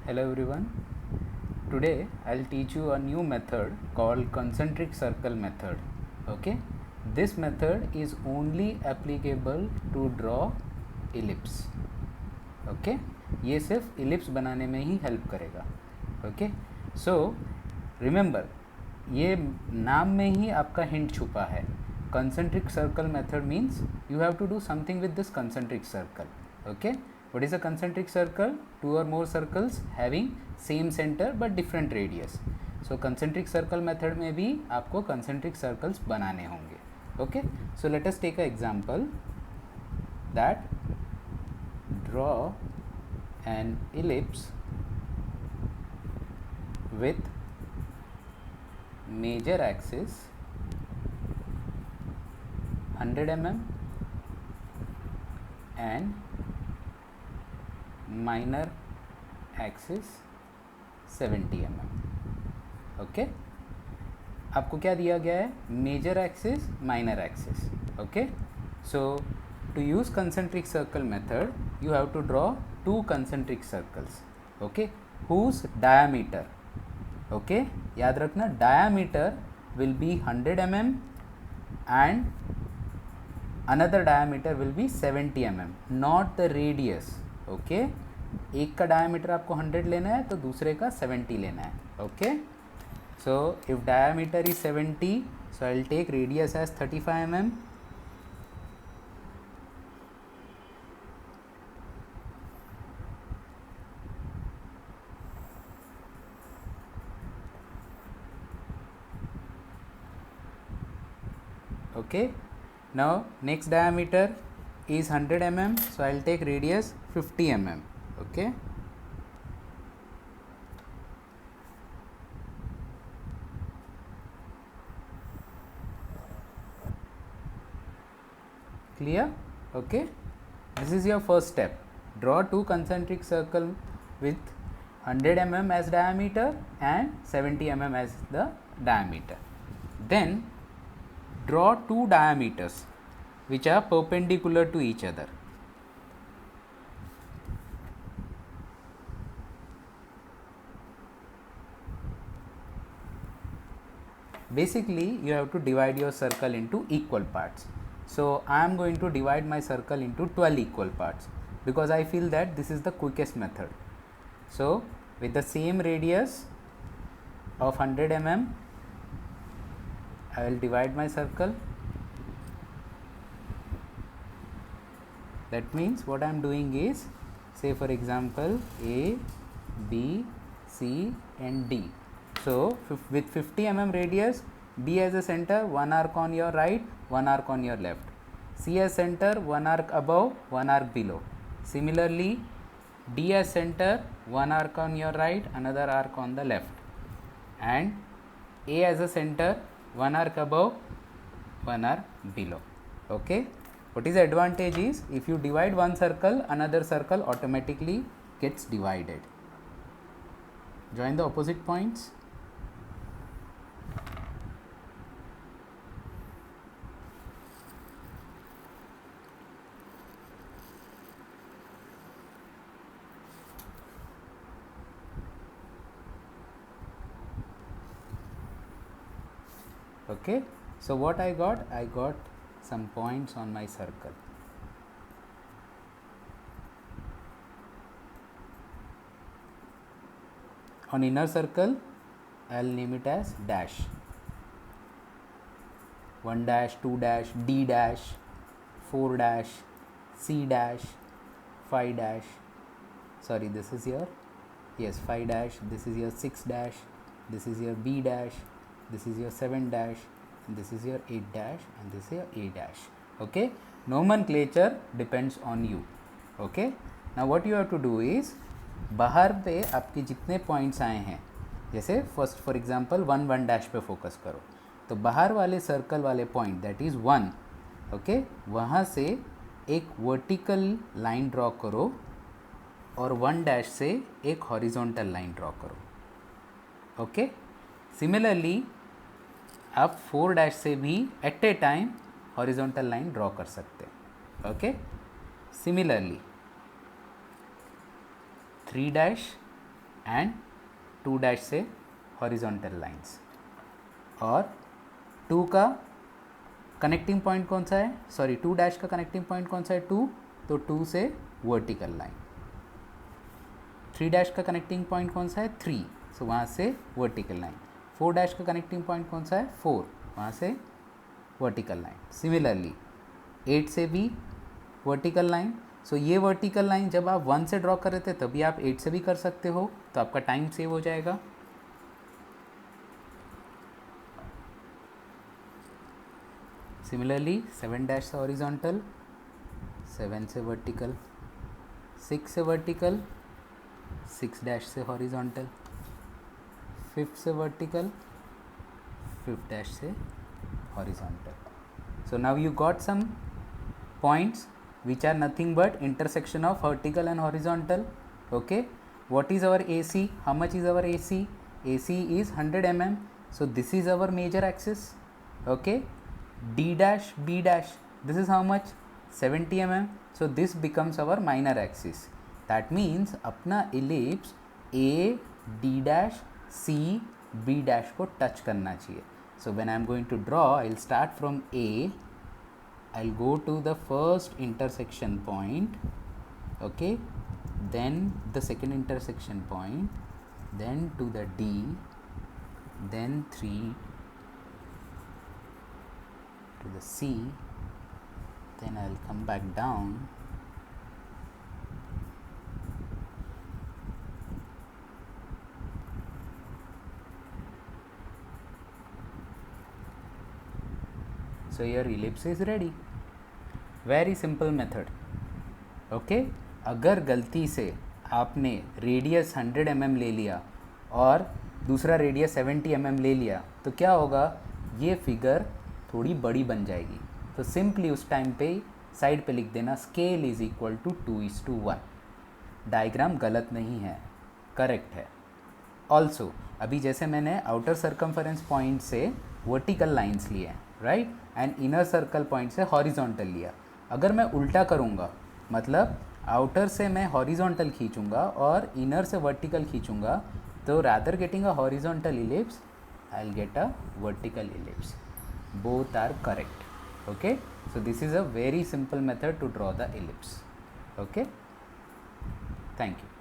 Hello everyone. Today I'll teach you a new method called concentric circle method. Okay? This method is only applicable to draw ellipse. Okay? ये सिर्फ ellipse बनाने में ही help करेगा. Okay? So remember ये नाम में ही आपका hint छुपा है. Concentric circle method means you have to do something with this concentric circle. Okay? What is a concentric circle? Two or more circles having same center but different radius. So concentric circle method में भी आपको concentric circles बनाने होंगे. Okay? So let us take an example that draw an ellipse with major axis 100 mm and minor axis 70 mm. Okay आपको क्या दिया गया है? Major axis, minor axis. Okay so to use concentric circle method you have to draw two concentric circles. Okay whose diameter, okay याद रखना, diameter will be 100 mm and another diameter will be 70 mm, not the radius. Okay एक का diameter आपको 100 लेना है तो दूसरे का 70 लेना है. Okay so if diameter is 70, so I'll take radius as 35 mm. Okay, now next diameter is 100 mm, so I'll take radius 50 mm. Okay, clear? Okay, this is your first step. Draw two concentric circle with 100 mm as diameter and 70 mm as the diameter. Then draw two diameters which are perpendicular to each other. Basically you have to divide your circle into equal parts. So I am going to divide my circle into 12 equal parts because I feel that this is the quickest method. So with the same radius of 100 mm I will divide my circle. That means what I am doing is, say for example A, B, C and D. So with 50 mm radius, B as a center, one arc on your right, one arc on your left. C as center, one arc above, one arc below. Similarly, D as center, one arc on your right, another arc on the left. And A as a center, one arc above, one arc below. Okay, what is the advantage is, if you divide one circle, another circle automatically gets divided. Join the opposite points. Okay, so what I got some points on my circle. On inner circle I will name it as dash, 1 dash, 2 dash, D dash, 4 dash, C dash, 5 dash, sorry this is your, yes 5 dash, this is your 6 dash, this is your B dash, this is your 7 dash, and this is your 8 dash, and this is your A dash. Okay, nomenclature depends on you. Okay, now what you have to do is, बाहर पे आपके जितने points आए हैं, जैसे first for example 1 dash पे focus करो, तो बाहर वाले सर्कल वाले पॉइंट दैट इज़ 1, ओके वहाँ से एक वर्टिकल लाइन ड्रॉ करो और 1 डैश से एक हॉरिजॉन्टल लाइन ड्रॉ करो. ओके, सिमिलरली आप 4 डैश से भी at a time horizontal line draw कर सकते हैं. Okay, similarly 3 dash and 2 dash से हॉरिजॉन्टल लाइंस। और 2 का कनेक्टिंग पॉइंट कौन सा है, सॉरी 2 डैश का कनेक्टिंग पॉइंट कौन सा है 2, तो 2 से वर्टिकल लाइन। 3 डैश का कनेक्टिंग पॉइंट कौन सा है 3, सो वहाँ से वर्टिकल लाइन। 4 डैश का कनेक्टिंग पॉइंट कौन सा है 4, वहाँ से वर्टिकल लाइन। सिमिलरली 8 से भी वर्टिकल लाइन। सो ये वर्टिकल लाइन जब आप 1 से ड्रॉ कर रहे थे तभी आप 8 से भी कर सकते हो, तो आपका टाइम सेव हो जाएगा। सिमिलरली 7 डैश से हॉरिजॉन्टल, 7 से वर्टिकल, 6 से वर्टिकल, 6 डैश से हॉरिजॉन्टल, 5 से वर्टिकल, 5 डैश से horizontal. So now you got some points which are nothing but intersection of vertical and horizontal. Okay, what is our AC? How much is our AC? AC is 100 mm, so this is our major axis. Okay, D dash B dash, this is how much 70 mm, so this becomes our minor axis. That means अपना ellipse A D dash C B dash को touch करना चाहिए. So when I am going to draw, I will start from A, I will go to the first intersection point, okay, then the second intersection point, then to the D, then 3 to the C, then I will come back down, so your ellipse is ready. Very simple method. Okay, अगर गलती से आपने radius 100 mm ले लिया और दूसरा radius 70 mm ले लिया तो क्या होगा, ये फिगर थोड़ी बड़ी बन जाएगी। तो सिंपली उस टाइम पे साइड पे लिख देना scale is equal to 2:1। Diagram गलत नहीं है, करेक्ट है। ऑल्सो अभी जैसे मैंने आउटर सर्कमफरेंस पॉइंट से वर्टिकल लाइंस लिए हैं, right, and inner circle point से हॉरिजॉन्टल लिया। अगर मैं उल्टा करूँगा, मतलब आउटर से मैं हॉरिजॉन्टल खींचूंगा और इनर से वर्टिकल खींचूंगा, तो rather getting a horizontal ellipse I will get a vertical ellipse. Both are correct. Okay, so this is a very simple method to draw the ellipse. Okay, thank you.